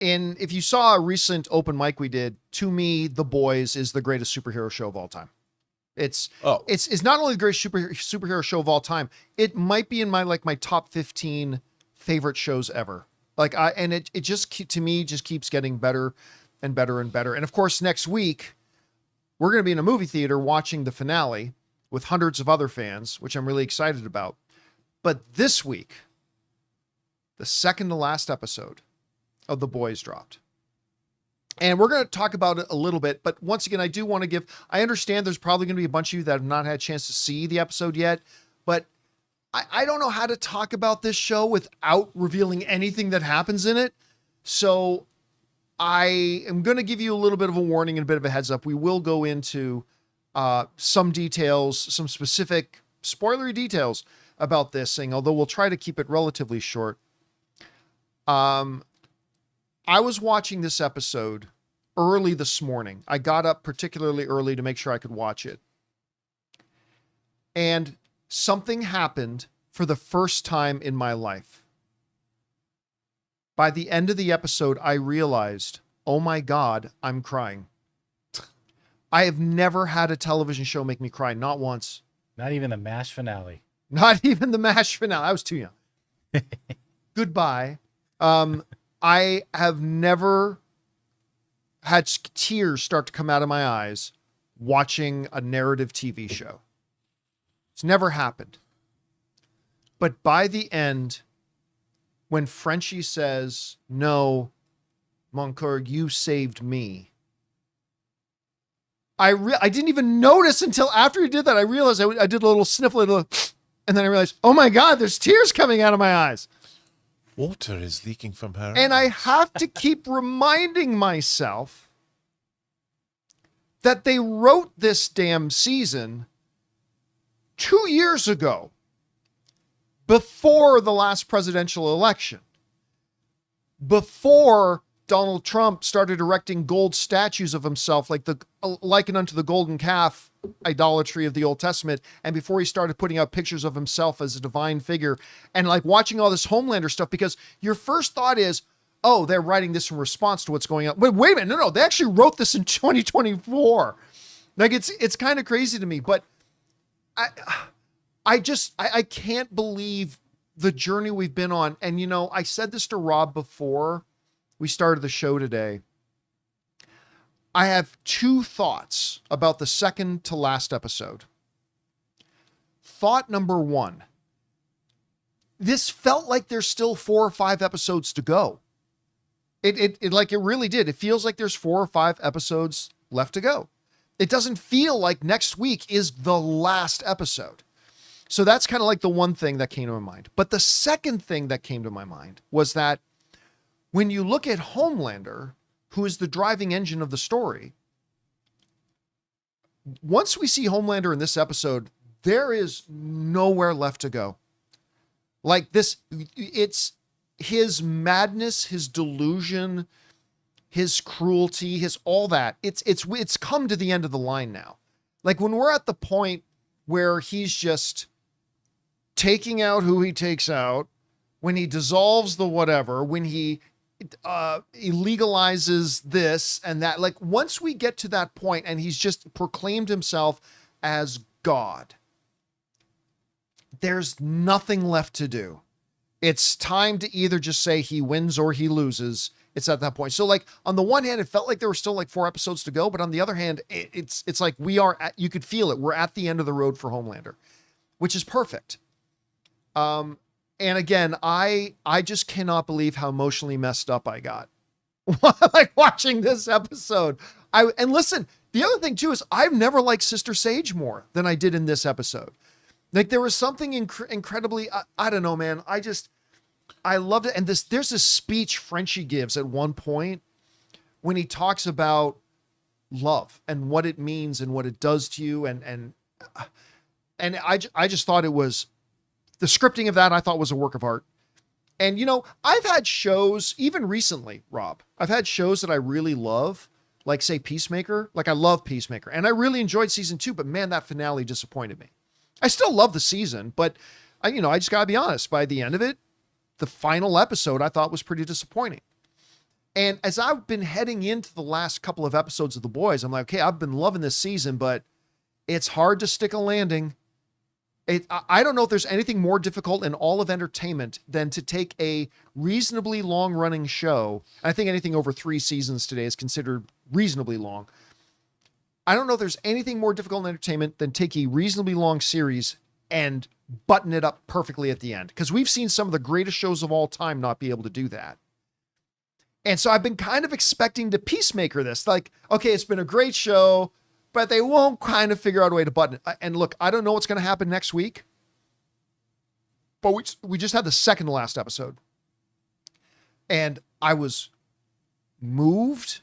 And if you saw a recent open mic we did, to me, The Boys is the greatest superhero show of all time. It's not only the greatest superhero show of all time, it might be in my top 15 favorite shows ever. It just, to me, just keeps getting better and better and better. And of course, next week, we're going to be in a movie theater watching the finale with hundreds of other fans, which I'm really excited about. But this week, the second to last episode of The Boys dropped. And we're going to talk about it a little bit, but once again, I understand there's probably going to be a bunch of you that have not had a chance to see the episode yet, but I don't know how to talk about this show without revealing anything that happens in it. So I am going to give you a little bit of a warning and a bit of a heads up. We will go into some details, some specific spoilery details about this thing, although we'll try to keep it relatively short. I was watching this episode early this morning. I got up particularly early to make sure I could watch it. And something happened for the first time in my life. By the end of the episode, I realized, oh my God, I'm crying. I have never had a television show make me cry, not once. Not even the MASH finale. Not even the MASH finale. I was too young. Goodbye. I have never had tears start to come out of my eyes watching a narrative TV show. It's never happened. But by the end, when Frenchie says, no, Moncoeur, you saved me. I didn't even notice until after he did that. I realized I did a little sniffle, and then I realized, oh my God, there's tears coming out of my eyes. Water is leaking from her And eyes. I have to keep reminding myself that they wrote this damn season 2 years ago, before the last presidential election, before Donald Trump started erecting gold statues of himself, likened unto the golden calf idolatry of the Old Testament, and before he started putting out pictures of himself as a divine figure, and watching all this Homelander stuff, because your first thought is, oh, they're writing this in response to what's going on. But wait a minute, no, they actually wrote this in 2024. It's kind of crazy to me, but I can't believe the journey we've been on. And I said this to Rob before we started the show today. I have two thoughts about the second to last episode. Thought number one, this felt like there's still 4 or 5 episodes to go. It really did. It feels like there's 4 or 5 episodes left to go. It doesn't feel like next week is the last episode. So that's kind of like the one thing that came to my mind. But the second thing that came to my mind was that when you look at Homelander, who is the driving engine of the story, once we see Homelander in this episode, there is nowhere left to go. It's his madness, his delusion, his cruelty, his all that. It's come to the end of the line now. When we're at the point where he's just taking out who he takes out, when he dissolves the whatever, when he illegalizes this and that, once we get to that point and he's just proclaimed himself as God, there's nothing left to do. It's time to either just say he wins or he loses. It's at that point. So on the one hand, it felt like there were still 4 episodes to go, but on the other hand, it's like you could feel it. We're at the end of the road for Homelander, which is perfect. And again, I just cannot believe how emotionally messed up I got watching this episode. And listen, the other thing too is I've never liked Sister Sage more than I did in this episode. There was something incredibly, I don't know, man. I loved it. And there's this speech Frenchie gives at one point when he talks about love and what it means and what it does to you. And I just thought it was, the scripting of that I thought was a work of art. And, I've had shows, even recently, Rob, I've had shows that I really love, say Peacemaker. I love Peacemaker. And I really enjoyed season 2, but man, that finale disappointed me. I still love the season, but I just gotta be honest, by the end of it, the final episode I thought was pretty disappointing. And as I've been heading into the last couple of episodes of The Boys, I'm like, okay, I've been loving this season, but it's hard to stick a landing. I don't know if there's anything more difficult in all of entertainment than to take a reasonably long running show. I think anything over 3 seasons today is considered reasonably long. I don't know if there's anything more difficult in entertainment than take a reasonably long series and button it up perfectly at the end. Because we've seen some of the greatest shows of all time not be able to do that. And so I've been kind of expecting to peacemaker this. Like, okay, it's been a great show, but they won't kind of figure out a way to button it. And look, I don't know what's going to happen next week, but we just had the second to last episode. And I was moved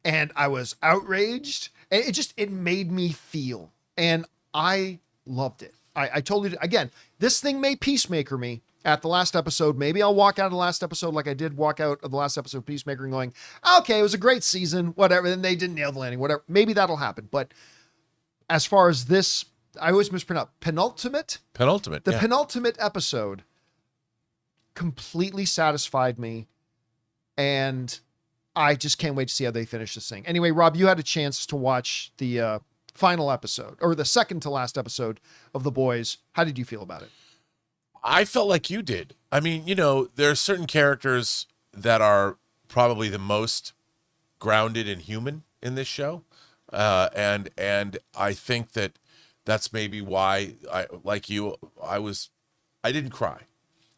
and I was outraged. And it made me feel. And I loved it. I told you, again, this thing may peacemaker me at the last episode. Maybe I'll walk out of the last episode like I did walk out of the last episode of Peacemaker and going, okay, it was a great season, whatever. Then they didn't nail the landing, whatever. Maybe that'll happen. But as far as this, I always mispronounce Penultimate. The penultimate episode completely satisfied me. And I just can't wait to see how they finish this thing. Anyway, Rob, you had a chance to watch the final episode or the second to last episode of The Boys. How did you feel about it? I felt like you did. I mean, there are certain characters that are probably the most grounded and human in this show. And I think that's maybe why I didn't cry,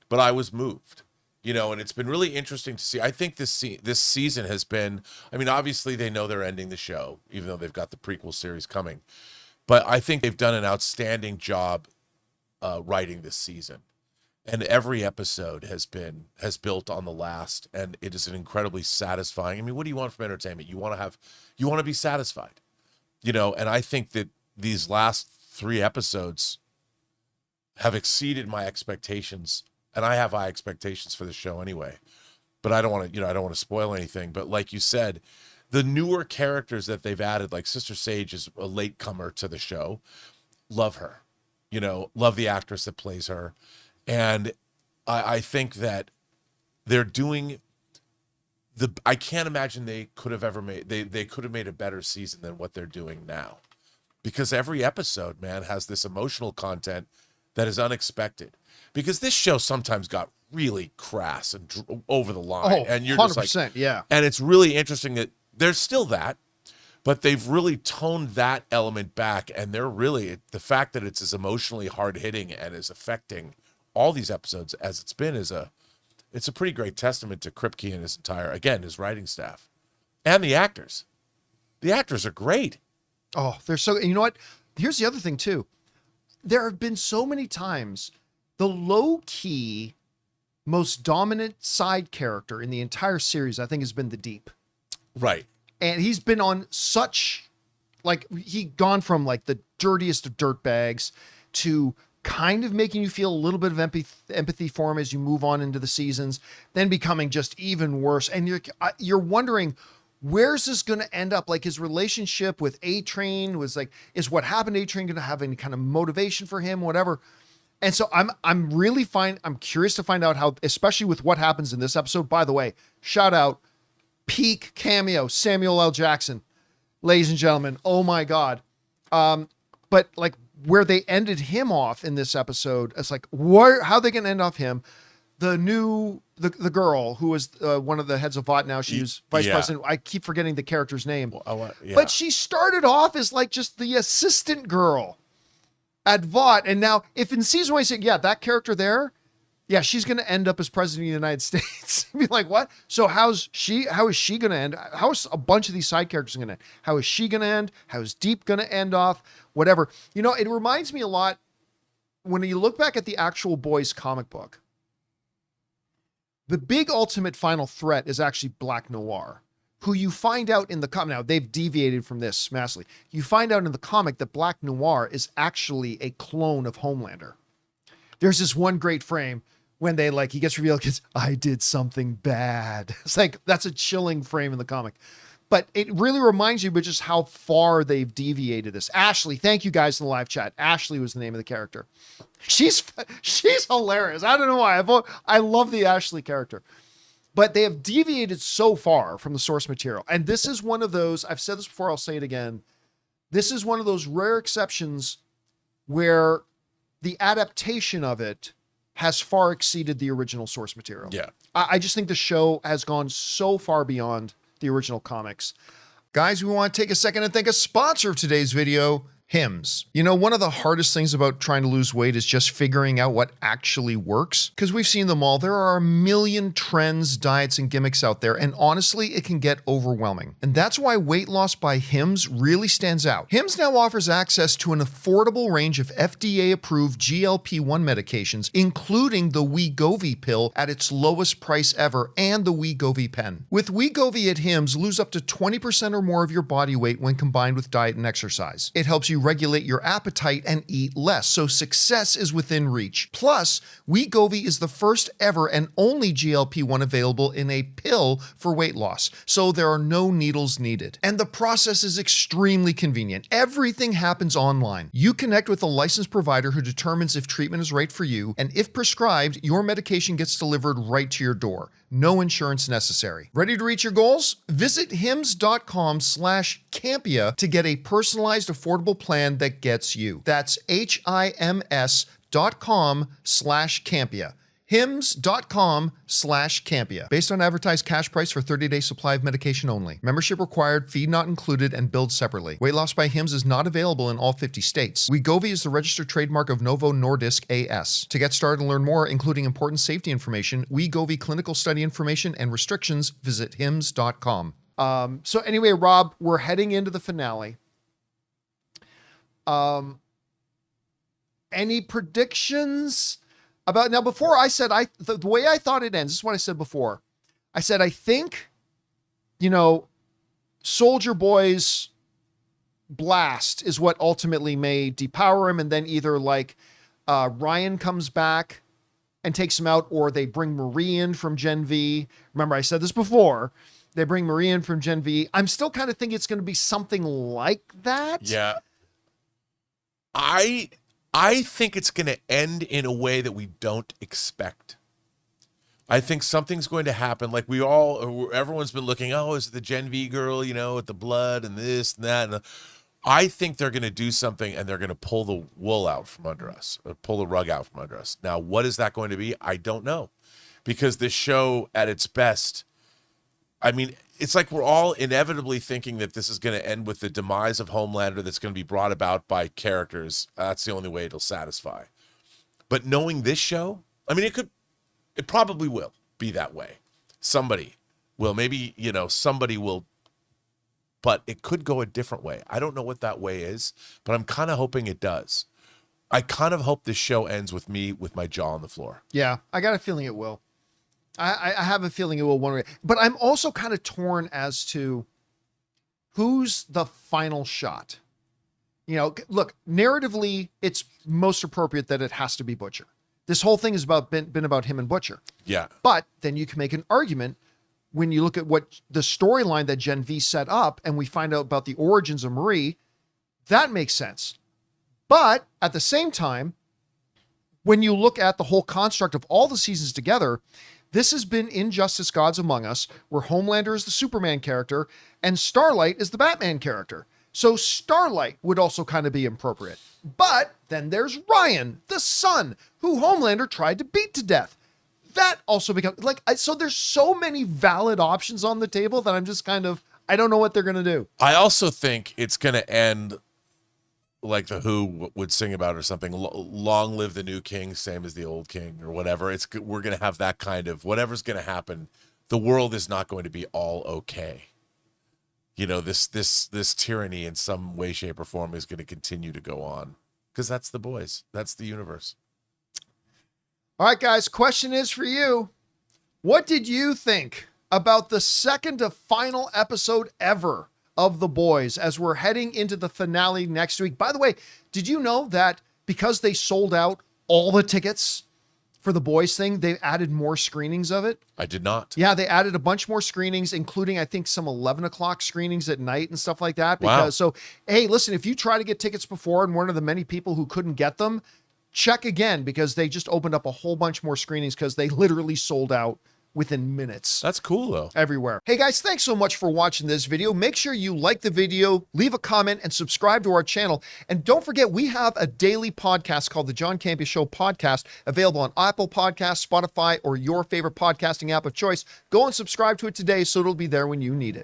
but I was moved, and it's been really interesting to see. I think this season has been, I mean, obviously they know they're ending the show, even though they've got the prequel series coming, but I think they've done an outstanding job writing this season. And every episode has built on the last, and it is an incredibly satisfying. I mean, what do you want from entertainment? You want to be satisfied, and I think that these last 3 episodes have exceeded my expectations, and I have high expectations for the show anyway. But I don't want to spoil anything. But like you said, the newer characters that they've added, like Sister Sage is a latecomer to the show. Love her, love the actress that plays her. And I think that they're doing I can't imagine they could have ever made, they could have made a better season than what they're doing now. Because every episode, man, has this emotional content that is unexpected. Because this show sometimes got really crass and over the line. And you're 100%, just like, yeah. And it's really interesting that there's still that, but they've really toned that element back. And they're really, the fact that it's as emotionally hard hitting and is affecting all these episodes as it's been it's a pretty great testament to Kripke and his writing staff and the actors. The actors are great. Oh, they're so, and you know what? Here's the other thing too. There have been so many times the low key, most dominant side character in the entire series, I think, has been the Deep. Right. And he's been on such, like, he gone from like the dirtiest of dirtbags to kind of making you feel a little bit of empathy for him as you move on into the seasons, then becoming just even worse. And you're wondering, where's this going to end up? Like, his relationship with A-Train was like, is what happened to A-Train going to have any kind of motivation for him, whatever. And so I'm curious to find out how, especially with what happens in this episode. By the way, shout out, peak cameo, Samuel L. Jackson, ladies and gentlemen. Oh my God. But like, where they ended him off in this episode, it's like, how are they going to end off him? The girl who was one of the heads of VOT now, she was vice president. I keep forgetting the character's name. But she started off as like just the assistant girl at VOT. And now if in season 1 you say, yeah, that character there, yeah, she's going to end up as president of the United States. Be like, what? So how is she going to end? How is a bunch of these side characters going to end? How is she going to end? How is Deep going to end off? Whatever. It reminds me a lot when you look back at the actual Boys comic book. The big ultimate final threat is actually Black Noir, who you find out in the comic. Now, they've deviated from this massively. You find out in the comic that Black Noir is actually a clone of Homelander. There's this one great frame when he gets revealed because I did something bad. It's like, that's a chilling frame in the comic. But it really reminds you of just how far they've deviated this. Ashley, thank you guys in the live chat. Ashley was the name of the character. She's hilarious. I don't know why. I love the Ashley character. But they have deviated so far from the source material. And this is one of those, I've said this before, I'll say it again. This is one of those rare exceptions where the adaptation of it has far exceeded the original source material. Yeah. I just think the show has gone so far beyond the original comics. Guys, we want to take a second and thank a sponsor of today's video, Hims. You know, one of the hardest things about trying to lose weight is just figuring out what actually works. Because we've seen them all. There are a million trends, diets, and gimmicks out there, and honestly, it can get overwhelming. And that's why weight loss by Hims really stands out. Hims now offers access to an affordable range of FDA-approved GLP-1 medications, including the Wegovy pill at its lowest price ever, and the Wegovy pen. With Wegovy at Hims, lose up to 20% or more of your body weight when combined with diet and exercise. It helps you regulate your appetite and eat less, so success is within reach. Plus, Wegovy is the first ever and only GLP-1 available in a pill for weight loss, so there are no needles needed. And the process is extremely convenient. Everything happens online. You connect with a licensed provider who determines if treatment is right for you, and if prescribed, your medication gets delivered right to your door. No insurance necessary. Ready to reach your goals? Visit hims.com/Campea to get a personalized, affordable plan that gets you. That's HIMS.com/Campea. hims.com/Campea. Based on advertised cash price for 30-day supply of medication only. Membership required, fee not included, and billed separately. Weight loss by Hims is not available in all 50 states. Wegovy is the registered trademark of Novo Nordisk AS. To get started and learn more, including important safety information, Wegovy clinical study information, and restrictions, visit hims.com. So anyway, Rob, we're heading into the finale. Any predictions about now? Before I said the way I thought it ends, this is what I said before. I said I think, Soldier Boy's blast is what ultimately may depower him, and then either Ryan comes back and takes him out, or they bring Marie in from Gen V. Remember, I said this before. They bring Marie in from Gen V. I'm still kind of thinking it's going to be something like that. Yeah. I think it's going to end in a way that we don't expect. I think something's going to happen. Like everyone's been looking, is it the Gen V girl, with the blood and this and that. I think they're going to do something and they're going to pull the wool out from under us, or pull the rug out from under us. Now, what is that going to be? I don't know. Because this show at its best, it's like we're all inevitably thinking that this is going to end with the demise of Homelander that's going to be brought about by characters. That's the only way it'll satisfy. But knowing this show, it probably will be that way. Somebody will, maybe, somebody will, but it could go a different way. I don't know what that way is, but I'm kind of hoping it does. I kind of hope this show ends with me with my jaw on the floor. Yeah, I got a feeling it will. I have a feeling it will one way, but I'm also kind of torn as to who's the final shot. Look, narratively, it's most appropriate that it has to be Butcher. This whole thing has been about him and Butcher. Yeah. But then you can make an argument when you look at what the storyline that Gen V set up, and we find out about the origins of Marie, that makes sense. But at the same time, when you look at the whole construct of all the seasons together, this has been Injustice Gods Among Us, where Homelander is the Superman character and Starlight is the Batman character. So Starlight would also kind of be appropriate. But then there's Ryan, the son, who Homelander tried to beat to death. That also becomes so there's so many valid options on the table that I'm just I don't know what they're going to do. I also think it's going to end like the Who would sing about or something. Long live the new king, same as the old king, or whatever. We're going to have that kind of whatever's going to happen. The world is not going to be all okay. This tyranny in some way, shape, or form is going to continue to go on, because that's the boys. That's the universe. All right, guys. Question is for you. What did you think about the second to final episode ever of The Boys as we're heading into the finale next week? By the way, did you know that because they sold out all the tickets for The Boys thing, they added more screenings of it? I did not. Yeah, they added a bunch more screenings, including, I think, some 11 o'clock screenings at night and stuff like that. Wow. So, hey, listen, if you try to get tickets before and one of the many people who couldn't get them, check again, because they just opened up a whole bunch more screenings because they literally sold out within minutes. That's cool though. Everywhere. Hey guys, thanks so much for watching this video. Make sure you like the video, leave a comment, and subscribe to our channel. And don't forget, we have a daily podcast called the John Campea Show Podcast, available on Apple Podcasts, Spotify, or your favorite podcasting app of choice. Go and subscribe to it today so it'll be there when you need it.